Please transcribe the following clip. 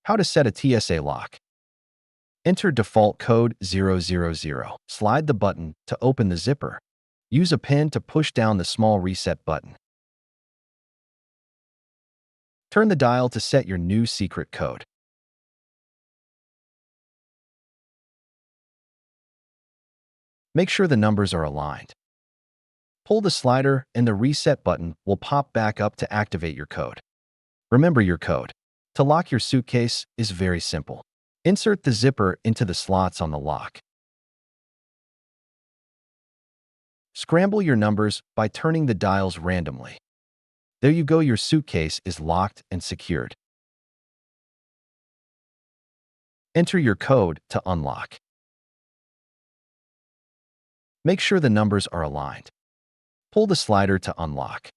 How to set a TSA lock. Enter default code 000. Slide the button to open the zipper. Use a pin to push down the small reset button. Turn the dial to set your new secret code. Make sure the numbers are aligned. Pull the slider and the reset button will pop back up to activate your code. Remember your code. To lock your suitcase is very simple. Insert the zipper into the slots on the lock. Scramble your numbers by turning the dials randomly. There you go, your suitcase is locked and secured. Enter your code to unlock. Make sure the numbers are aligned. Pull the slider to unlock.